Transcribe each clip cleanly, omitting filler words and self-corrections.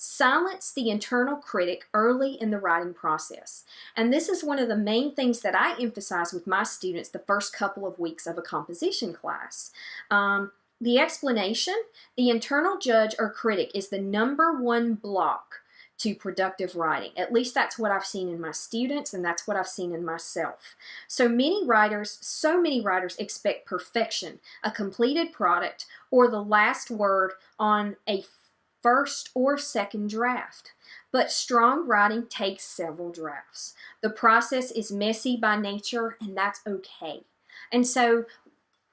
Silence the internal critic early in the writing process. And this is one of the main things that I emphasize with my students the first couple of weeks of a composition class. The explanation, the internal judge or critic is the #1 block to productive writing. At least that's what I've seen in my students, and that's what I've seen in myself. So many writers expect perfection, a completed product, or the last word on a first or second draft. But strong writing takes several drafts. The process is messy by nature, and that's okay. And so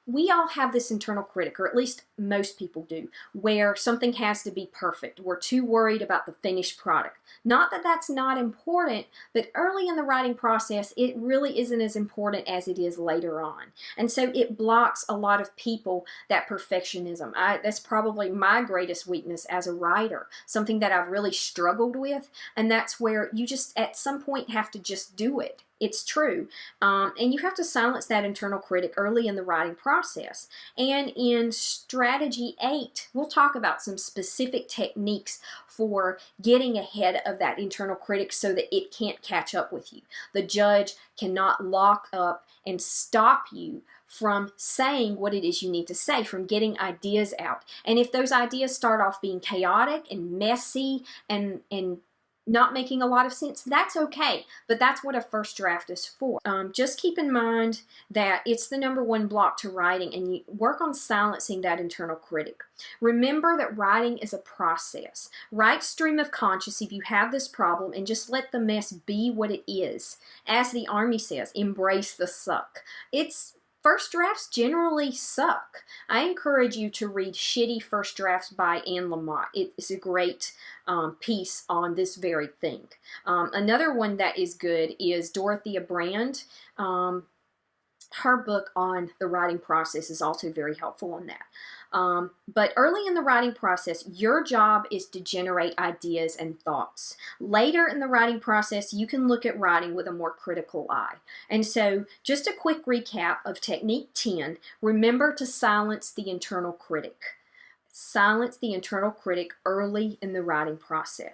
we all have this internal critic, or at least most people do, where something has to be perfect. We're too worried about the finished product. Not that that's not important, but early in the writing process, it really isn't as important as it is later on. And so it blocks a lot of people, that perfectionism. That's probably my greatest weakness as a writer, something that I've really struggled with, and that's where you just at some point have to just do it. It's true. And you have to silence that internal critic early in the writing process. And in strategy 8, we'll talk about some specific techniques for getting ahead of that internal critic so that it can't catch up with you. The judge cannot lock up and stop you from saying what it is you need to say, from getting ideas out. And if those ideas start off being chaotic and messy and not making a lot of sense, that's okay, but that's what a first draft is for. Just keep in mind that it's the #1 block to writing, and you work on silencing that internal critic. Remember that writing is a process. Write stream of conscious if you have this problem, and just let the mess be what it is. As the Army says, embrace the suck. First drafts generally suck. I encourage you to read Shitty First Drafts by Anne Lamott. It's a great piece on this very thing. Another one that is good is Dorothea Brand. Her book on the writing process is also very helpful on that. But early in the writing process, your job is to generate ideas and thoughts. Later in the writing process, you can look at writing with a more critical eye. And so, just a quick recap of Technique 10, remember to silence the internal critic. Silence the internal critic early in the writing process.